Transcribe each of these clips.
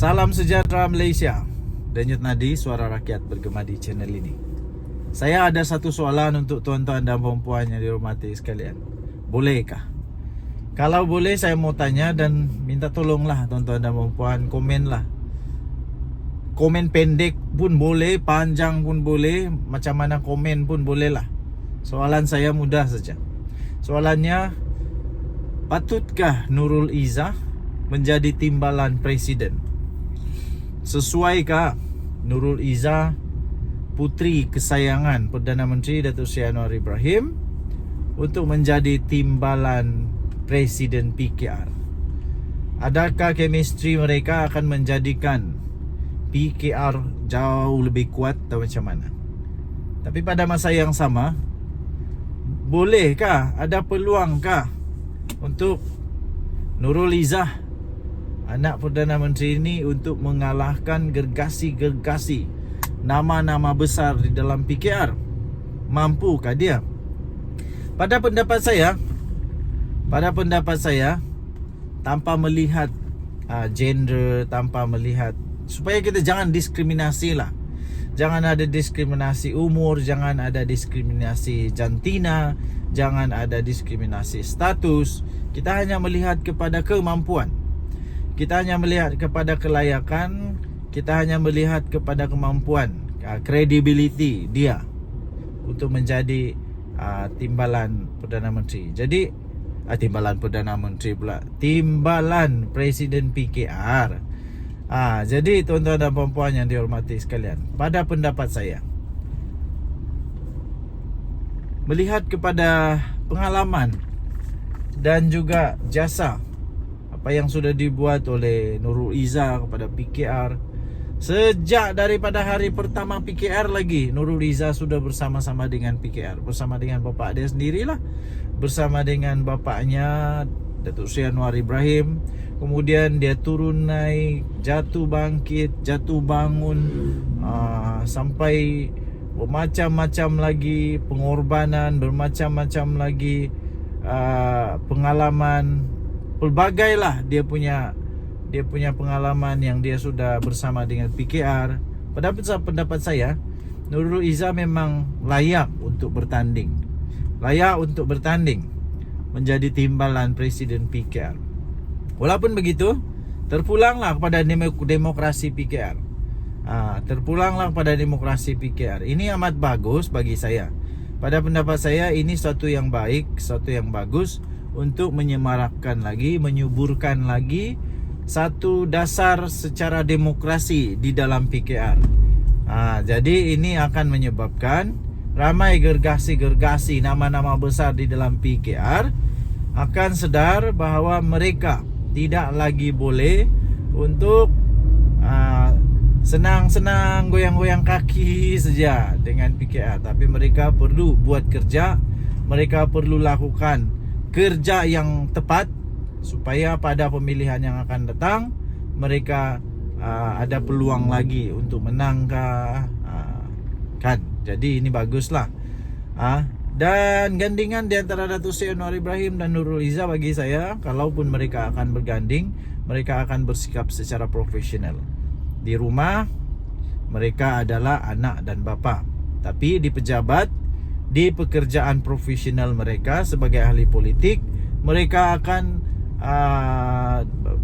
Salam sejahtera Malaysia. Denyut nadi suara rakyat bergema di channel ini. Saya ada satu soalan untuk tuan-tuan dan puan-puan yang dihormati sekalian. Bolehkah? Kalau boleh saya mau tanya dan minta tolonglah tuan-tuan dan puan-puan, komenlah. Komen pendek pun boleh, panjang pun boleh, macam mana komen pun boleh lah. Soalan saya mudah saja. Soalannya, patutkah Nurul Izzah menjadi timbalan presiden? Sesuaikah Nurul Izzah, putri kesayangan Perdana Menteri Datuk Seri Anwar Ibrahim, untuk menjadi timbalan presiden PKR? Adakah chemistry mereka akan menjadikan PKR jauh lebih kuat atau macam mana? Tapi pada masa yang sama, bolehkah, ada peluangkah untuk Nurul Izzah, anak Perdana Menteri ini, untuk mengalahkan gergasi-gergasi nama-nama besar di dalam PKR? Mampukah dia? Pada pendapat saya, tanpa melihat gender, tanpa melihat, supaya kita jangan diskriminasi lah. Jangan ada diskriminasi umur, jangan ada diskriminasi jantina, jangan ada diskriminasi status. Kita hanya melihat kepada kemampuan, kita hanya melihat kepada kelayakan, kita hanya melihat kepada kemampuan, credibility dia untuk menjadi timbalan Perdana Menteri. Jadi timbalan Perdana Menteri pula, timbalan Presiden PKR. Jadi tuan-tuan dan puan-puan yang dihormati sekalian, pada pendapat saya, melihat kepada pengalaman dan juga jasa apa yang sudah dibuat oleh Nurul Izzah kepada PKR, sejak daripada hari pertama PKR lagi, Nurul Izzah sudah bersama-sama dengan PKR, bersama dengan bapak dia sendirilah, bersama dengan bapaknya Datuk Seri Anwar Ibrahim. Kemudian dia turun naik, jatuh bangkit, jatuh bangun, sampai bermacam-macam lagi pengorbanan, bermacam-macam lagi pengalaman, pelbagailah dia punya pengalaman yang dia sudah bersama dengan PKR. Pada pendapat saya, Nurul Izzah memang layak untuk bertanding, menjadi timbalan presiden PKR. Walaupun begitu, terpulanglah kepada demokrasi PKR. Terpulanglah kepada demokrasi PKR. Ini amat bagus bagi saya. Pada pendapat saya, ini suatu yang baik, suatu yang bagus untuk menyemarakkan lagi, menyuburkan lagi satu dasar secara demokrasi di dalam PKR. Jadi ini akan menyebabkan ramai gergasi-gergasi nama-nama besar di dalam PKR akan sedar bahawa mereka tidak lagi boleh untuk senang-senang goyang-goyang kaki saja dengan PKR. Tapi mereka perlu buat kerja, mereka perlu lakukan kerja yang tepat supaya pada pemilihan yang akan datang mereka ada peluang lagi untuk menang kan. Jadi ini baguslah. Dan gandingan di antara Datuk Seri Anwar Ibrahim dan Nurul Izzah, bagi saya, kalaupun mereka akan berganding, mereka akan bersikap secara profesional. Di rumah mereka adalah anak dan bapa, tapi di pejabat, di pekerjaan profesional mereka sebagai ahli politik, mereka akan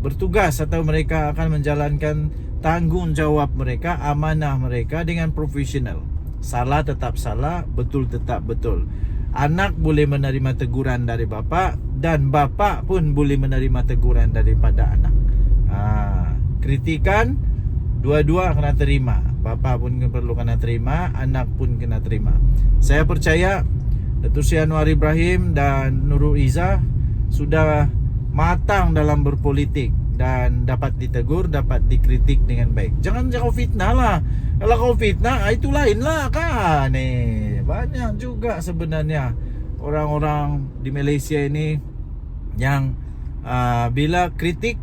bertugas atau mereka akan menjalankan tanggungjawab mereka, amanah mereka dengan profesional. Salah tetap salah, betul tetap betul. Anak boleh menerima teguran dari bapa, dan bapa pun boleh menerima teguran daripada anak. Kritikan dua-dua kena terima. Bapa pun perlu kena terima, anak pun kena terima. Saya percaya Datuk Seri Anwar Ibrahim dan Nurul Izzah sudah matang dalam berpolitik dan dapat ditegur, dapat dikritik dengan baik. Jangan kau fitnah lah. Kalau kau fitnah, itu lain lah kan. Banyak juga sebenarnya orang-orang di Malaysia ini yang bila kritik,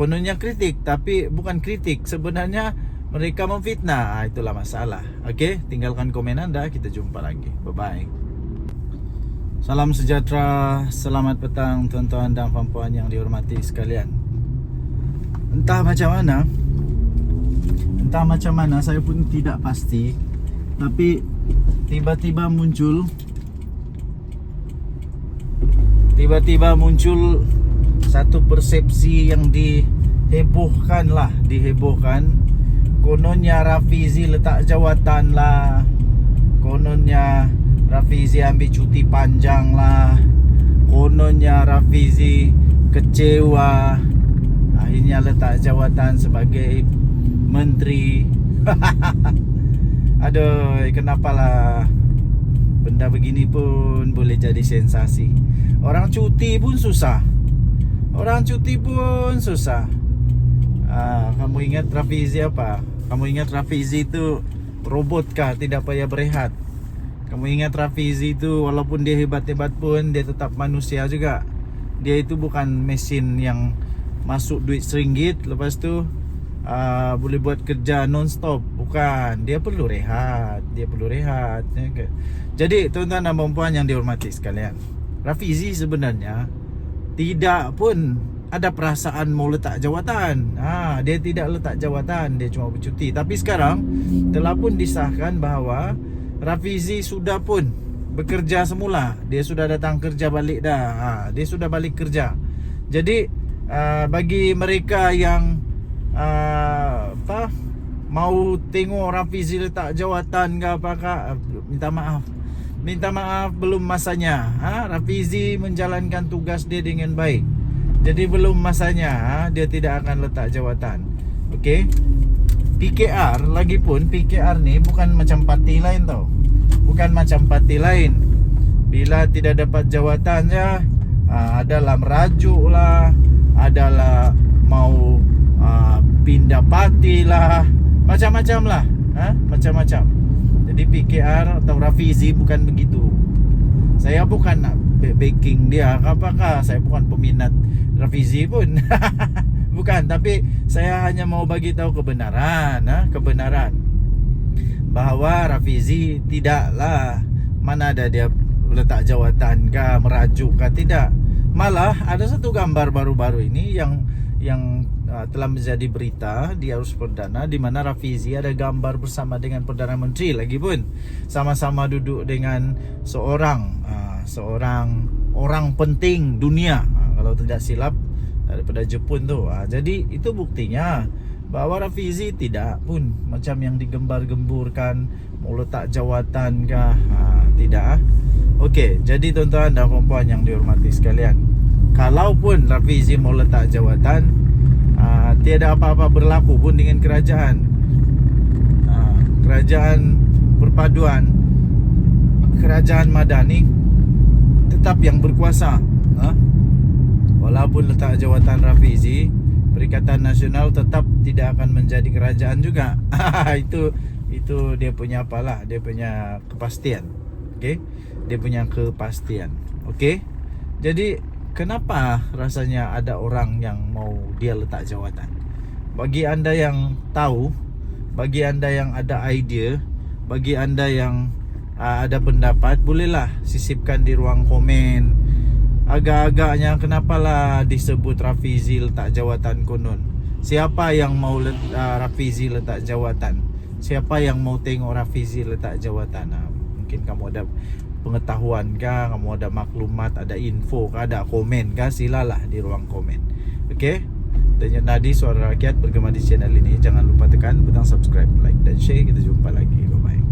kononnya kritik, tapi bukan kritik, sebenarnya mereka memfitnah. Itulah masalah. Okey, tinggalkan komen anda. Kita jumpa lagi. Bye-bye. Salam sejahtera, selamat petang tuan-tuan dan puan-puan yang dihormati sekalian. Entah macam mana saya pun tidak pasti, tapi tiba-tiba muncul satu persepsi yang dihebohkan. Kononnya Rafizi letak jawatan lah, kononnya Rafizi ambil cuti panjang lah, kononnya Rafizi kecewa akhirnya letak jawatan sebagai menteri. Aduh, kenapalah benda begini pun boleh jadi sensasi. Orang cuti pun susah. Kamu ingat Rafizi apa? Kamu ingat Rafizi itu robot kah? Tidak payah berehat. Kamu ingat Rafizi itu walaupun dia hebat-hebat pun dia tetap manusia juga. Dia itu bukan mesin yang masuk duit RM1 lepas tu boleh buat kerja non-stop. Bukan, dia perlu rehat. Jadi tuan-tuan dan puan yang dihormati sekalian, Rafizi sebenarnya tidak pun ada perasaan mau letak jawatan. Dia tidak letak jawatan, dia cuma bercuti. Tapi sekarang telah pun disahkan bahawa Rafizi sudah pun bekerja semula. Dia sudah datang kerja balik dah. Dia sudah balik kerja. Jadi bagi mereka yang mau tengok Rafizi letak jawatan ke apakah, minta maaf belum masanya. Rafizi menjalankan tugas dia dengan baik. Jadi belum masanya dia tidak akan letak jawatan. Okey. PKR lagipun, PKR ni bukan macam parti lain tau. Bila tidak dapat jawatan je, adalah merajuk lah, adalah mau pindah parti lah, macam-macam lah. Macam-macam. Jadi PKR atau Rafizi bukan begitu. Saya bukan nak backing dia, apakah saya bukan peminat Rafizi pun. Bukan, tapi saya hanya mau bagi tahu kebenaran, bahawa Rafizi tidaklah mana ada dia letak jawatan kah, merajuk kah, tidak. Malah ada satu gambar baru-baru ini yang telah menjadi berita di Arus Perdana, di mana Rafizi ada gambar bersama dengan Perdana Menteri lagi pun, sama-sama duduk dengan seorang orang penting dunia, kalau tidak silap daripada Jepun tu. Jadi itu buktinya bahawa Rafizi tidak pun macam yang digembar-gemburkan mau letak jawatan kah, tidak. Okey, jadi tuan-tuan dan puan-puan yang dihormati sekalian, kalaupun Rafizi mau letak jawatan, tiada apa-apa berlaku pun dengan kerajaan. Kerajaan perpaduan, kerajaan madani tetap yang berkuasa. Walaupun letak jawatan Rafizi, Perikatan Nasional tetap tidak akan menjadi kerajaan juga. Itu dia punya apalah, dia punya kepastian. Okey, dia punya kepastian. Okey. Jadi kenapa rasanya ada orang yang mau dia letak jawatan? Bagi anda yang tahu, bagi anda yang ada idea, bagi anda yang ada pendapat, bolehlah sisipkan di ruang komen. Agak-agaknya kenapalah disebut Rafizi letak jawatan konon? Siapa yang mau Rafizi letak jawatan? Siapa yang mau tengok Rafizi letak jawatan? Mungkin kamu ada pengetahuan kah, kamu ada maklumat, ada info kah, ada komen kah, silalah di ruang komen. Okey? Denyut Nadi Suara Rakyat bergema di channel ini. Jangan lupa tekan butang subscribe, like dan share. Kita jumpa lagi. Bye bye.